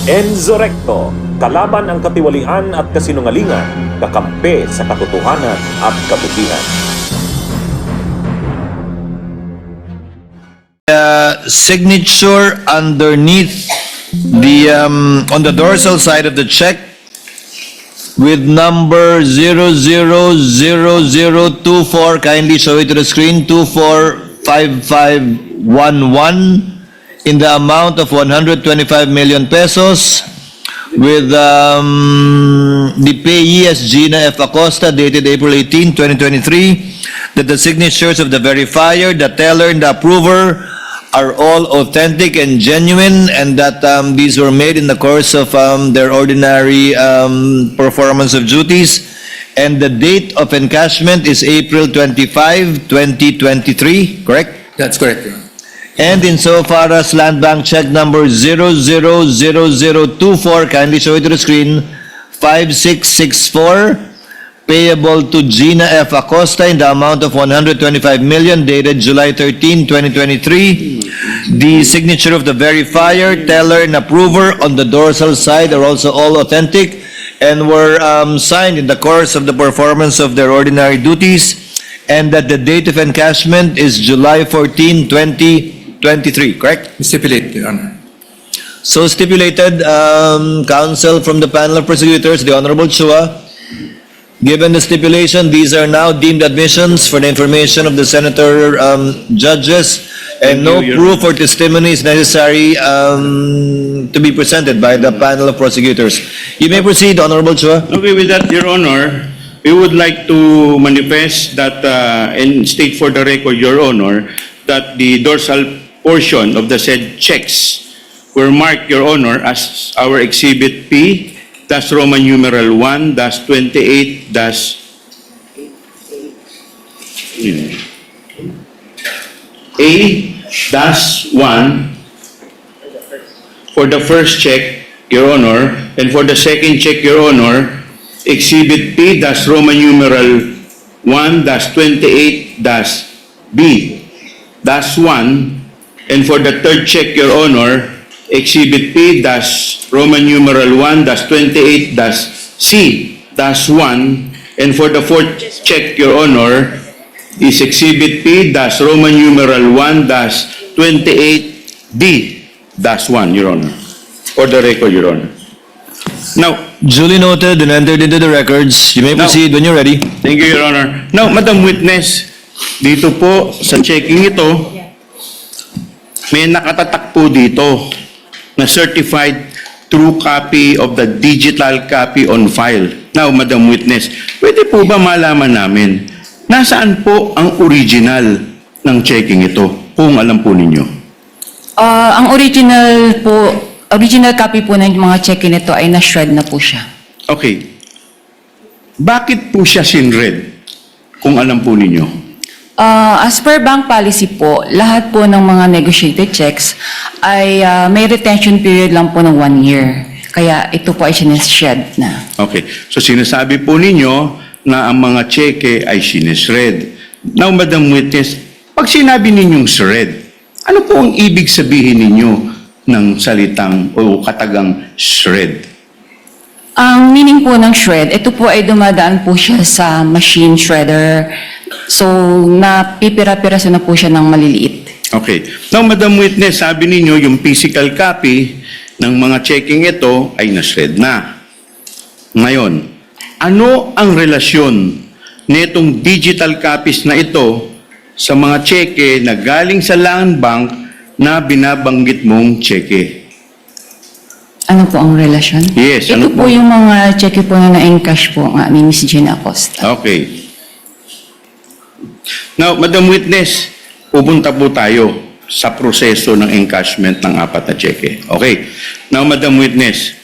Enzo Recto, kalaban ang katiwalian at kasinungalingan, kakampi sa katotohanan at kabutihan. Signature underneath the on the dorsal side of the check with number 000024. Kindly show it to the screen. 245511 in the amount of 125 million pesos with the payee as Gina F. Acosta, dated April 18, 2023, that the signatures of the verifier, the teller, and the approver are all authentic and genuine, and that these were made in the course of their ordinary performance of duties, and the date of encashment is April 25, 2023, correct? That's correct, Your Honor. And insofar as Land Bank check number 000024, kindly show it to the screen, 5664, payable to Gina F. Acosta in the amount of 125 million, dated July 13, 2023. The signature of the verifier, teller, and approver on the dorsal side are also all authentic and were signed in the course of the performance of their ordinary duties, and that the date of encashment is July 14, 2023, correct? Stipulate, Your Honor. So stipulated, counsel from the panel of prosecutors, the Honorable Chua, given the stipulation, these are now deemed admissions for the information of the senator judges, and no proof or testimony is necessary to be presented by the panel of prosecutors. You may proceed, Honorable Chua. Okay, with that, Your Honor, we would like to manifest that and state for the record, Your Honor, that the dorsal portion of the said checks were marked, Your Honor, as our Exhibit P, that's Roman numeral 1, that's 28, that's A, that's 1 for the first check, Your Honor, and for the second check, Your Honor, Exhibit P, that's Roman numeral 1, that's 28, that's B, that's 1, and for the third check, Your Honor, Exhibit P, that's Roman numeral 1, that's 28, that's C, that's 1, and for the fourth check, Your Honor, is Exhibit P, that's Roman numeral 1, that's 28, D, that's 1, Your Honor, for the record, Your Honor. Now, Duly noted and entered into the records. You may Now- proceed when you're ready. thank you, Your Honor. Now, Madam Witness, dito po sa checking ito, may nakatatak po dito na certified true copy of the digital copy on file. Now, Madam Witness, pwede po ba malaman namin nasaan po ang original ng checking ito, kung alam po ninyo? Ang original copy po ng mga check-in nito ay na-shred na po siya. Okay. Bakit po siya sinred, kung alam po ninyo? As per bank policy po, lahat po ng mga negotiated checks ay may retention period lang po ng 1 year. Kaya ito po ay sineshed na. Okay. So sinasabi po ninyo na ang mga cheque ay sinesred. Now, Madam Witness, pag sinabi ninyong shred, ano po ang ibig sabihin ninyo ng salitang o katagang shred? Ang meaning po ng shred, ito po ay dumadaan po siya sa machine shredder. So, napipira-piraso na po siya ng maliliit. Okay. Now, Madam Witness, sabi ninyo yung physical copy ng mga checking ito ay na-shred na. Ngayon, ano ang relasyon nitong digital copies na ito sa mga cheque na galing sa Land Bank na binabanggit mong cheque? Ano po ang relasyon? Yes, Ito ano po po? yung mga check po na na-encash po nga ni Miss Gina Acosta. Okay. Now, Madam Witness, pupunta po tayo sa proseso ng encashment ng 4 na cheque. Okay. Now, Madam Witness,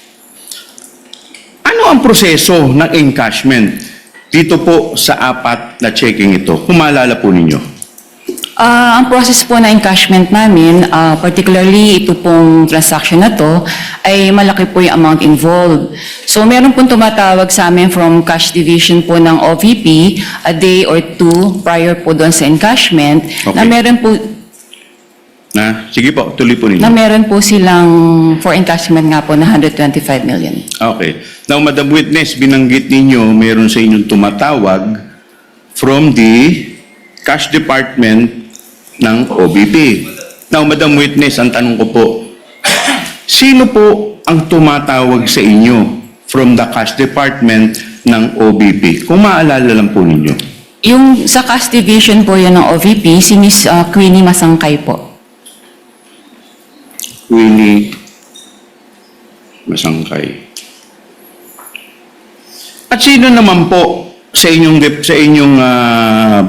ano ang proseso ng encashment dito po sa 4 na checking ito? Kung maalala po ninyo. Ang process po na encashment namin, particularly ito pong transaction na to, ay malaki po yung amount involved. So meron pong tumatawag sa amin from cash division po ng OVP a day or two prior po doon sa encashment, na Okay. meron po Sige po, tuloy po ninyo. Na meron po silang for encashment nga po na 125 million. Okay. Now, Madam Witness, binanggit ninyo meron sa inyong tumatawag from the cash department ng OBP. Now, Madam Witness, ang tanong ko po, sino po ang tumatawag sa inyo from the cash department ng OBP? Kung maalala lang po ninyo. Yung sa cash division po yan ng OVP, si Miss Queenie Masangkay po. Winnie Masangkay. At sino naman po sa inyong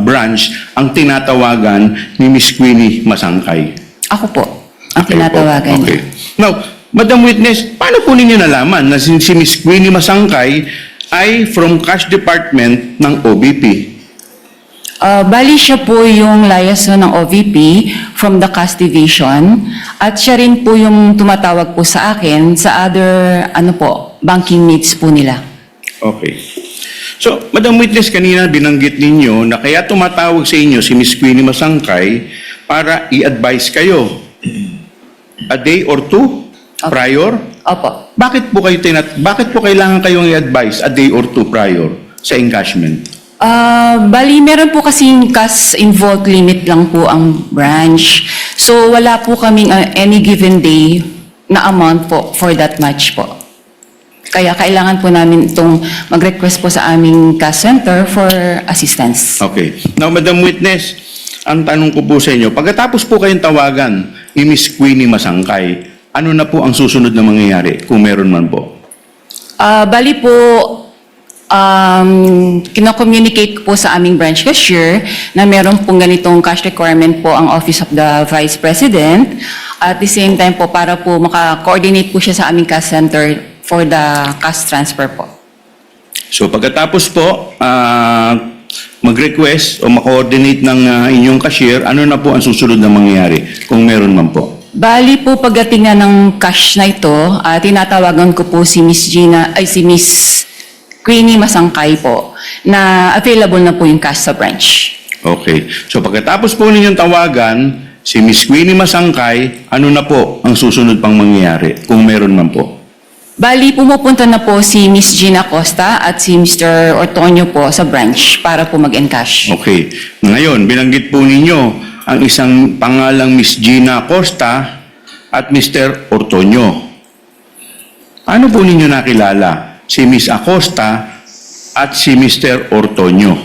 branch ang tinatawagan ni Miss Queenie Masangkay? Ako po, ang tinatawagan niya. Okay. Now, Madam Witness, paano po ninyo nalaman na si Miss Queenie Masangkay ay from cash department ng OBP? Bali siya po yung liaison ng OVP from the cash division at siya rin po yung tumatawag po sa akin sa other banking needs po nila. Okay. So, Madam Witness, kanina binanggit ninyo na kaya tumatawag sa inyo si Miss Queenie Masangkay para i-advise kayo a day or two prior? Opo. Bakit po kailangan kayong i-advise a day or two prior sa encashment? Bali, meron po kasing cash involved limit lang po ang branch. So, wala po kaming any given day na amount po for that much po. Kaya kailangan po namin itong mag-request po sa aming cash center for assistance. Okay. Now, Madam Witness, ang tanong ko po sa inyo, pagkatapos po kayong tawagan ni Miss Queenie Masangkay, ano na po ang susunod na mangyayari kung meron man po? Bali po, kino-communicate po sa aming branch cashier na meron pong ganitong cash requirement po ang Office of the Vice President. At the same time po, para po maka-coordinate po siya sa aming cash center for the cash transfer po. So pagkatapos po, mag-request o ma-coordinate ng inyong cashier, ano na po ang susunod na mangyayari kung meron man po? Bali po, pagdating na ng cash na ito, tinatawagan ko po si Miss Queenie Masangkay po, na available na po yung cash sa branch. Okay. So pagkatapos po ninyong tawagan, si Miss Queenie Masangkay, ano na po ang susunod pang mangyayari kung meron man po? Bali, pumupunta na po si Miss Gina Costa at si Mr. Ortonio po sa branch para po mag-encash. Okay. Ngayon, binanggit po ninyo ang isang pangalang Miss Gina Costa at Mr. Ortonio. Ano po ninyo nakilala? Si Miss Acosta at si Mr. Ortonio.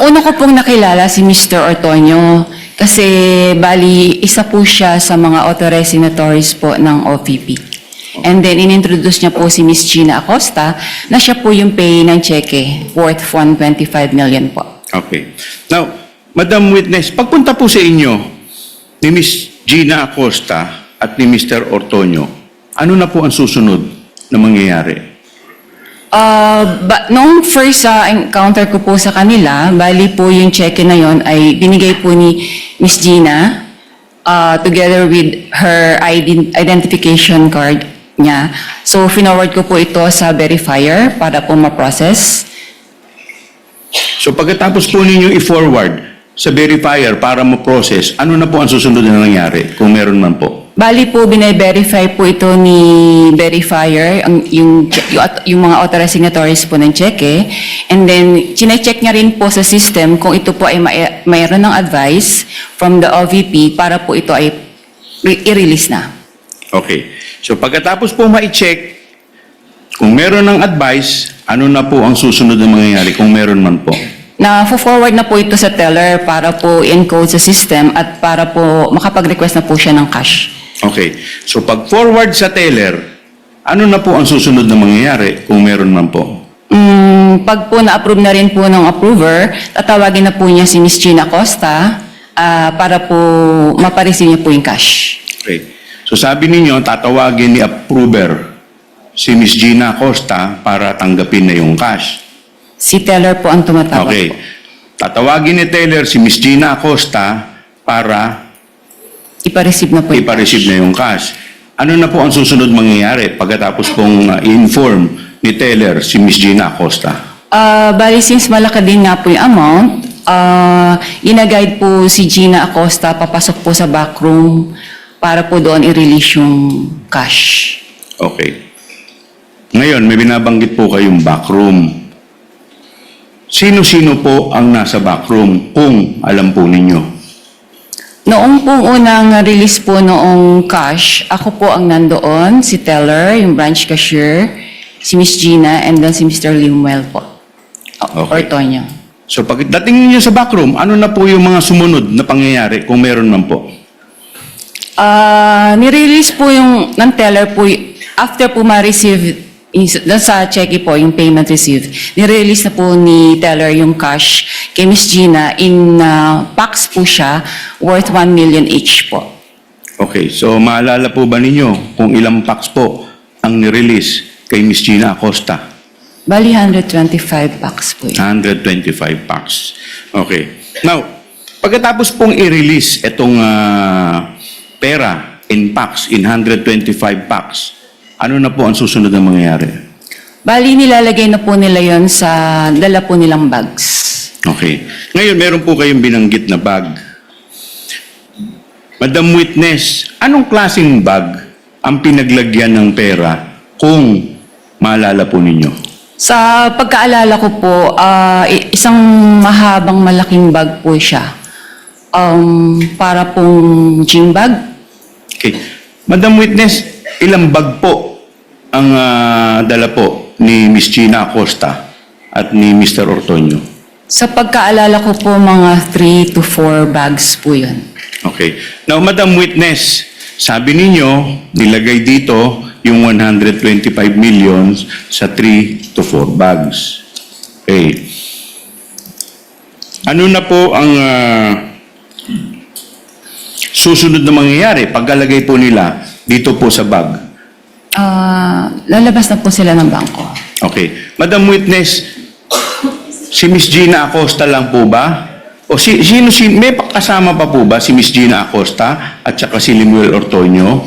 Una ko pong nakilala si Mr. Ortonio kasi bali isa po siya sa mga authorized signatories po ng OVP. And then inintroduce niya po si Miss Gina Acosta na siya po yung pay ng cheque worth 125 million po. Okay. Now, Madam Witness, pagpunta po sa inyo ni Miss Gina Acosta at ni Mr. Ortonio, ano na po ang susunod na mangyayari? Nung first encounter ko po sa kanila, bali po yung cheque na yon ay binigay po ni Miss Gina together with her identification card niya. So, finoward ko po ito sa verifier para po ma-process. So pagkatapos po ninyo i-forward sa verifier para ma-process, ano na po ang susunod na nangyari kung meron man po? Bali po, binay-verify po ito ni verifier, yung mga authorized signatories po ng cheque. And then, chinecheck niya rin po sa system kung ito po ay mayroon ng advice from the OVP para po ito ay i-release na. Okay. So pagkatapos po ma-check, kung meron ng advice, ano na po ang susunod na mangyayari kung meron man po? Na-forward na po ito sa teller para po encode sa system at para po makapag-request na po siya ng cash. Okay. So pag-forward sa teller, ano na po ang susunod na mangyayari kung meron man po? Pag po na-approve na rin po ng approver, tatawagin na po niya si Ms. Gina Costa para po mapareceive niya po yung cash. Okay. So sabi ninyo, tatawagin ni approver si Ms. Gina Costa para tanggapin na yung cash. Si teller po ang tumatawag Okay. po. Tatawagin ni teller si Ms. Gina Acosta para Ipa-receive na po yung ipa-receive cash. na yung cash. Ano na po ang susunod mangyayari pagkatapos pong i-inform ni teller si Ms. Gina Acosta? Bali, since malaki din nga po yung amount, Ina-guide po si Gina Acosta papasok po sa backroom para po doon i-release yung cash. Okay. Ngayon, may binabanggit po kayong backroom. Sino-sino po ang nasa backroom kung alam po ninyo? Noong pong unang release po noong cash, ako po ang nandoon, si teller, yung branch cashier, si Miss Gina, and then si Mr. Limuel po. Okay. Ortonio. So pagdating niyo sa backroom, ano na po yung mga sumunod na pangyayari kung meron man po? Nirelease po yung ng teller po, after po ma-receive, sa cheque po, yung payment received, nirelease na po ni teller yung cash kay Miss Gina in packs po siya, worth 1 million each po. Okay, so maalala po ba ninyo kung ilang packs po ang nirelease kay Miss Gina Acosta? Bali, 125 packs po yun. 125 packs. Okay. Now, pagkatapos pong i-release itong pera in packs, in 125 packs, ano na po ang susunod na mangyayari? Bali, nilalagay na po nila yon sa dala po nilang bags. Okay. Ngayon, meron po kayong binanggit na bag. Madam Witness, anong klaseng bag ang pinaglagyan ng pera kung maalala po ninyo? Sa pagkaalala ko po, isang mahabang malaking bag po siya. Para pong gym bag. Okay. Madam Witness, ilang bag po ang dala po ni Miss Gina Acosta at ni Mr. Ortonio? Sa pagkaalala ko po, mga 3 to 4 bags po yun. Okay. Now, Madam Witness, sabi ninyo, nilagay dito yung 125 million sa 3 to 4 bags. Okay. Ano na po ang susunod na mangyayari pagkalagay po nila dito po sa bag? Lalabas na po sila ng bangko. Okay. Madam Witness, si Miss Gina Acosta lang po ba? O may kasama pa po ba si Miss Gina Acosta at saka si Limuel Ortonio?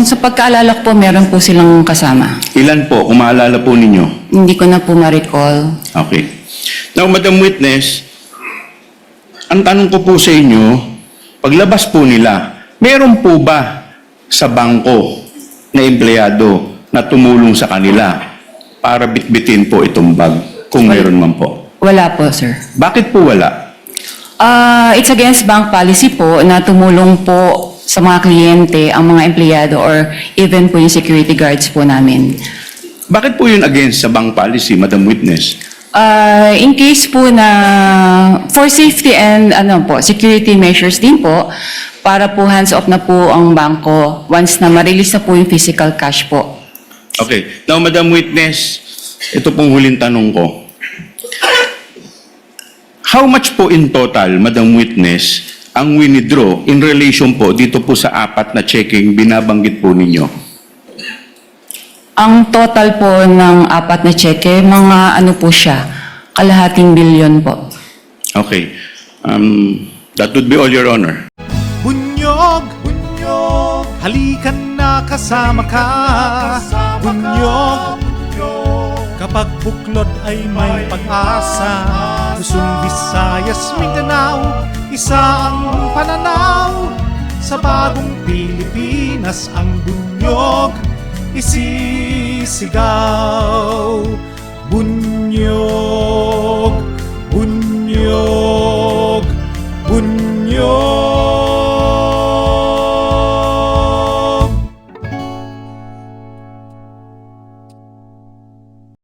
Sa pagkaalala ko po, meron po silang kasama. Ilan po, kung maalala po ninyo? Hindi ko na po ma-recall. Okay. Now, Madam Witness, ang tanong ko po sa inyo, paglabas po nila, meron po ba sa bangko na empleyado na tumulong sa kanila para bitbitin po itong bag, kung meron man po? Wala po, sir. Bakit po wala? It's against bank policy po na tumulong po sa mga kliyente, ang mga empleyado, or even po yung security guards po namin. Bakit po yun against sa bank policy, Madam Witness? In case po na for safety and security measures din po, para po hands-off na po ang bangko once na ma-release na po yung physical cash po. Okay. Now, Madam Witness, ito pong huling tanong ko. How much po in total, Madam Witness, ang winidraw in relation po dito po sa 4 na checking binabanggit po ninyo? Ang total po ng 4 na cheque, mga po siya, kalahating bilyon po. Okay. That would be all, Your Honor. Bunyog, bunyog, halikan na kasama ka. Bunyog, kapag buklod ay may pag-asa. Luzon, Visayas, Mindanao, isa ang pananaw. Sa bagong Pilipinas ang bunyog isisigaw. Bunyog, bunyog.